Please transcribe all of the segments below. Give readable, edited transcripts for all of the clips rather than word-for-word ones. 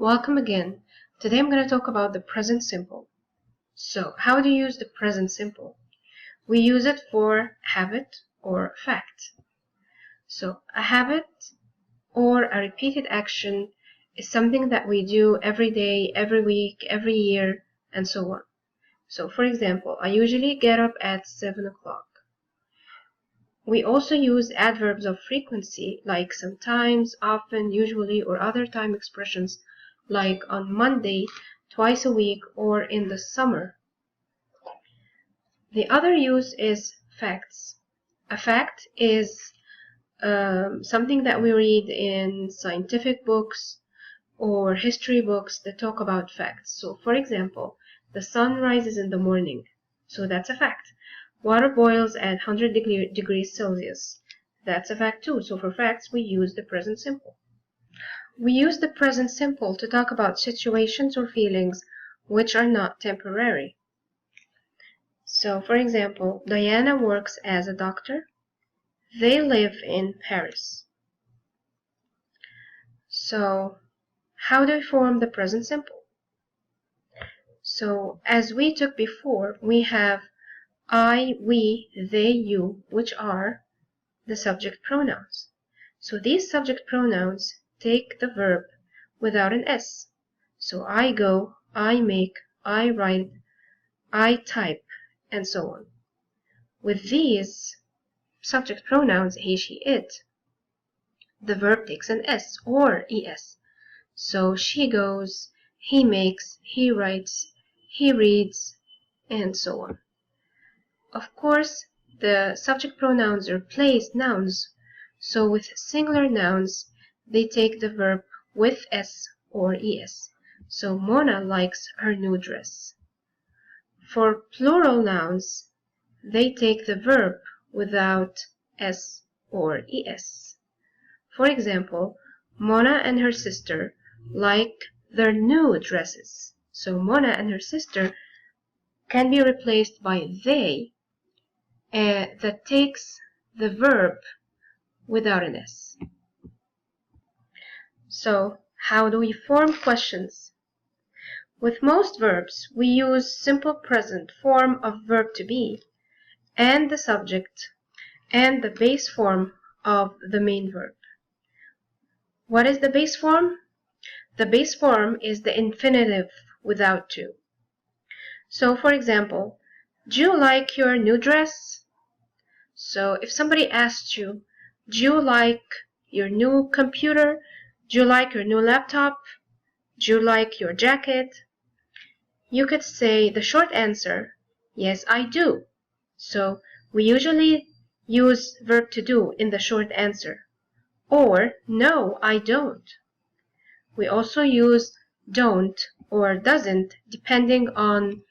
Welcome again. Today I'm going to talk about the present simple. So, how do you use the present simple? We use it for habit or fact. So, a habit or a repeated action is something that we do every day, every week, every year, and so on. So, for example, I usually get up at 7 o'clock. We also use adverbs of frequency like sometimes, often, usually, or other time expressions like on Monday, twice a week, or in the summer. The other use is facts. A fact is something that we read in scientific books or history books that talk about facts. So, for example, the sun rises in the morning. So that's a fact. Water boils at 100 degrees Celsius. That's a fact too. So for facts, we use the present simple. We use the present simple to talk about situations or feelings which are not temporary. So, for example, Diana works as a doctor. They live in Paris. So, how do we form the present simple? So, as we took before, we have I, we, they, you, which are the subject pronouns. So these subject pronouns take the verb without an S. So I go, I make, I write, I type, and so on. With these subject pronouns, he, she, it, the verb takes an S or ES. So she goes, he makes, he writes, he reads, and so on. Of course, the subject pronouns are place nouns, so with singular nouns, they take the verb with S or ES. So Mona likes her new dress. For plural nouns, they take the verb without S or ES. For example, Mona and her sister like their new dresses. So Mona and her sister can be replaced by they, that takes the verb without an S. So, how do we form questions? With most verbs, we use simple present form of verb to be and the subject and the base form of the main verb. What is the base form? The base form is the infinitive without to. So, for example, do you like your new dress? So if somebody asks you, do you like your new computer? Do you like your new laptop? Do you like your jacket? You could say the short answer, yes, I do. So we usually use verb to do in the short answer. Or, no, I don't. We also use don't or doesn't depending on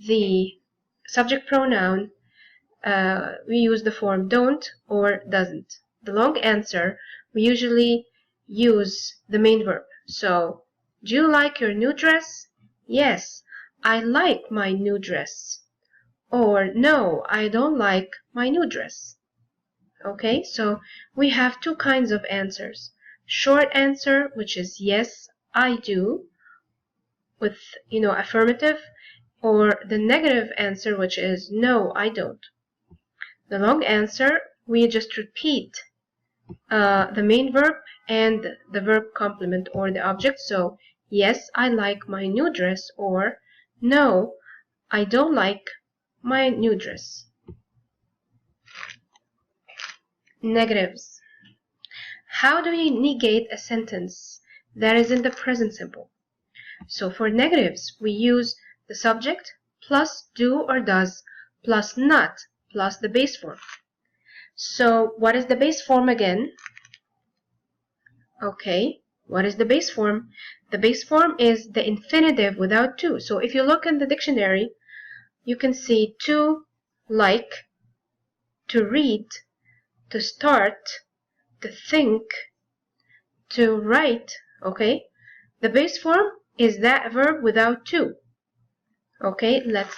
the subject pronoun. We use the form don't or doesn't. The long answer, we usually use the main verb. So, do you like your new dress? Yes, I like my new dress. Or, no, I don't like my new dress. Okay, so we have two kinds of answers. Short answer, which is yes, I do, with, affirmative, or the negative answer, which is no, I don't. The long answer, we just repeat the main verb and the verb complement or the object. So, yes, I like my new dress, or no, I don't like my new dress. Negatives. How do we negate a sentence that is in the present simple? So for negatives, we use the subject plus do or does plus not plus the base form. So what is the base form again? Okay, what is the base form? The base form is the infinitive without to. So if you look in the dictionary, you can see to like, to read, to start, to think, to write. Okay, the base form is that verb without to. Okay, let's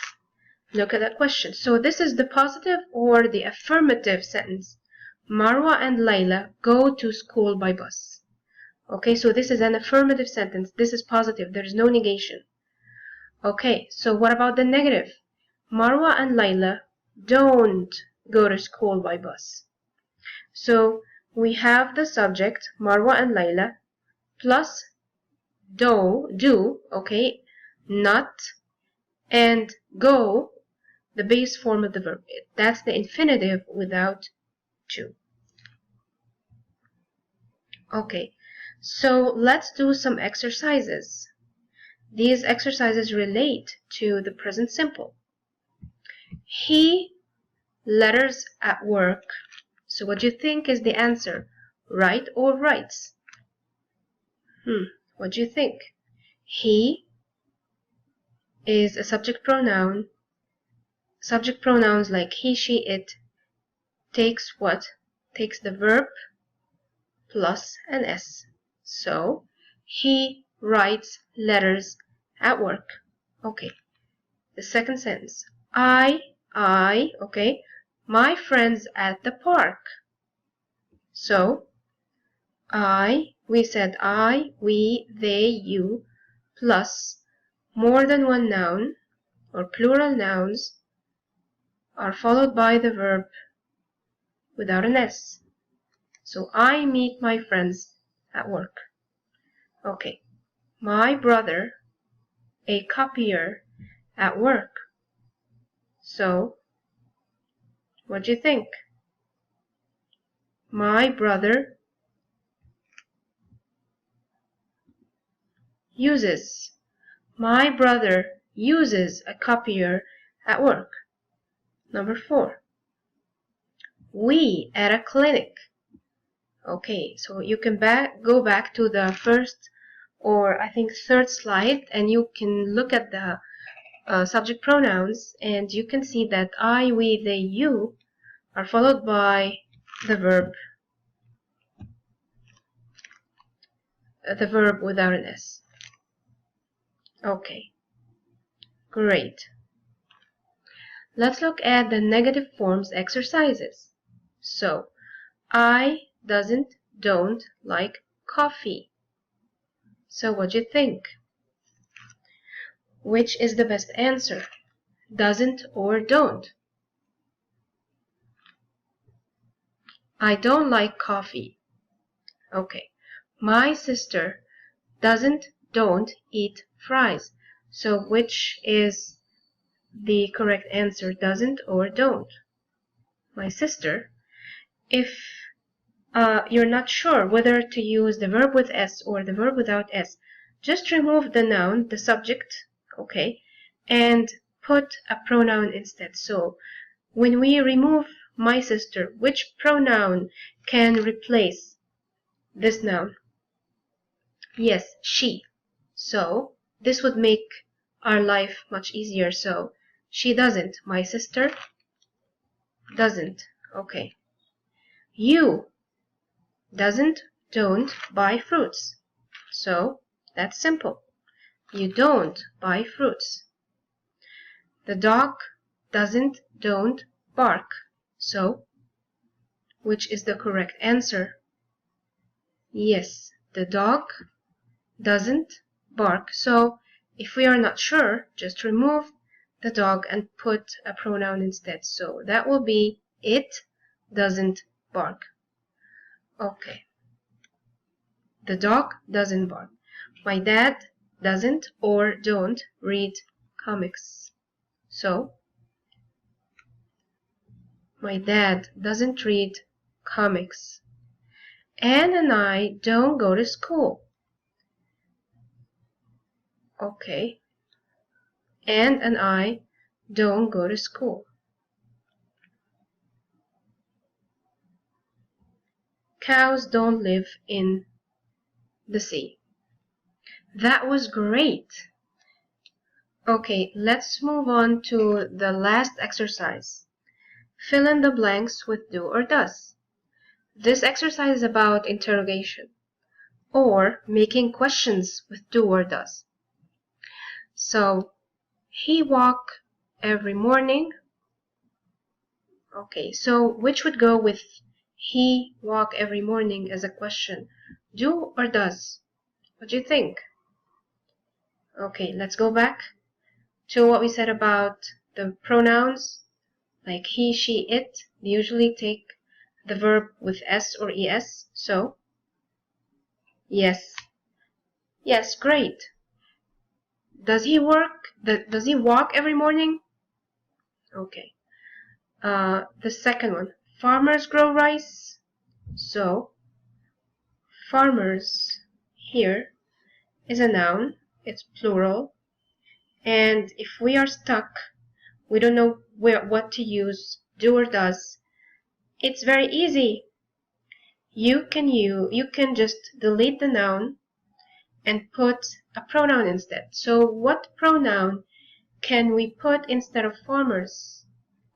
look at that question. So this is the positive or the affirmative sentence. Marwa and Layla go to school by bus. Okay, so this is an affirmative sentence. This is positive. There is no negation. Okay, so what about the negative? Marwa and Layla don't go to school by bus. So we have the subject, Marwa and Layla, plus do, okay, not, and go, the base form of the verb. That's the infinitive without to. Okay, so let's do some exercises. These exercises relate to the present simple. He letters at work. So what do you think is the answer? Right or writes? What do you think? He is a subject pronoun. Subject pronouns like he, she, it takes what? Takes the verb plus an S. So, he writes letters at work. Okay. The second sentence. Okay. My friends at the park. So, we said I, we, they, you, plus more than one noun or plural nouns are followed by the verb without an S. So I meet my friends at work. Okay. My brother, a copier at work. So, what do you think? My brother uses. My brother uses a copier at work. Number 4. We at a clinic. Okay, so you can go back to the first or I think third slide and you can look at the subject pronouns and you can see that I, we, they, you are followed by the verb without an S. Okay, great. Let's look at the negative forms exercises. So, I don't like coffee. So what do you think? Which is the best answer? Doesn't or don't? I don't like coffee. Okay. My sister don't eat fries. So which is the correct answer? Doesn't or don't? My sister. If you're not sure whether to use the verb with S or the verb without S, just remove the noun, the subject, okay, and put a pronoun instead. So when we remove my sister, which pronoun can replace this noun? Yes, she. So this would make our life much easier. So she doesn't. My sister doesn't. Okay. You don't buy fruits. So that's simple. You don't buy fruits. The dog don't bark. So which is the correct answer? Yes, the dog doesn't bark. So if we are not sure, just remove the dog and put a pronoun instead. So that will be it doesn't bark. Okay. The dog doesn't bark. My dad doesn't or don't read comics. So, my dad doesn't read comics. Anne and I don't go to school. Okay. Anne and I don't go to school. Cows don't live in the sea. That was great. Okay, let's move on to the last exercise. Fill in the blanks with do or does. This exercise is about interrogation or making questions with do or does. So, he walk every morning. Okay, so which would go with he walk every morning as a question? Do or does? What do you think? Okay, let's go back to what we said about the pronouns, like he, she, it. They usually take the verb with s or es. So, yes. Yes, great. Does he work? Does he walk every morning? Okay. The second one. Farmers grow rice. So, farmers here is a noun. It's plural. And if we are stuck, we don't know what to use, do or does, it's very easy. You can just delete the noun and put a pronoun instead. So what pronoun can we put instead of farmers?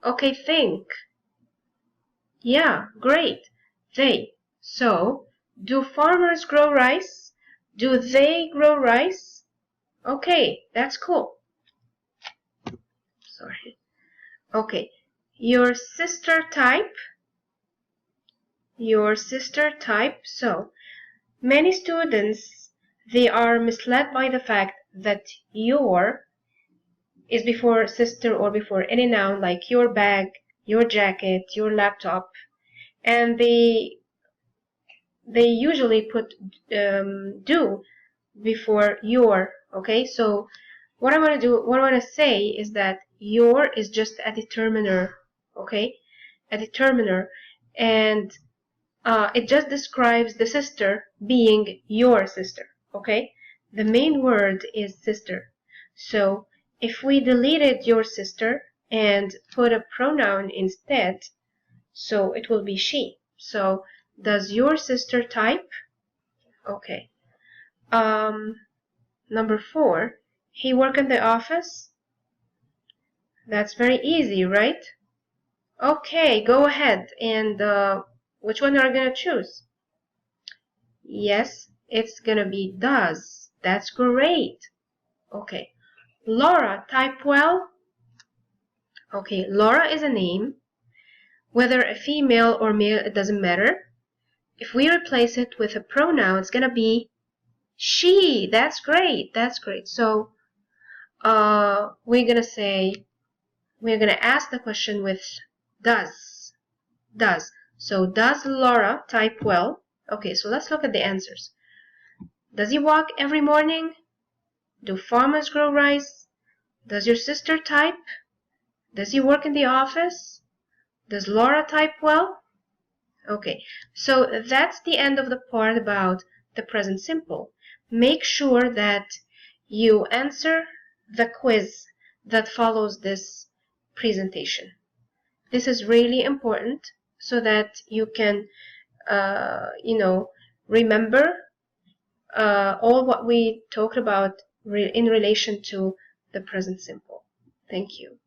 Okay, think. Yeah, great. They. So, do farmers grow rice? Do they grow rice? Okay, that's cool. Sorry. Okay, your sister type. Your sister type. So, many students, they are misled by the fact that your is before sister or before any noun like your bag, your jacket, your laptop, and they usually put do before your. Okay, so what I want to say is that your is just a determiner. Okay, a determiner, and it just describes the sister being your sister. Okay, the main word is sister. So if we deleted your sister and put a pronoun instead, so it will be she. So does your sister type? Okay. Number 4, he work in the office? That's very easy, right? Okay, go ahead. And which one are you going to choose? Yes, it's going to be does. That's great. Okay. Laura, type well? Okay, Laura is a name. Whether a female or male, it doesn't matter. If we replace it with a pronoun, it's going to be she. That's great. That's great. So we're going to ask the question with does. Does. So does Laura type well? Okay, so let's look at the answers. Does he walk every morning? Do farmers grow rice? Does your sister type? Does he work in the office? Does Laura type well? Okay, so that's the end of the part about the present simple. Make sure that you answer the quiz that follows this presentation. This is really important so that you can, remember all what we talked about in relation to the present simple. Thank you.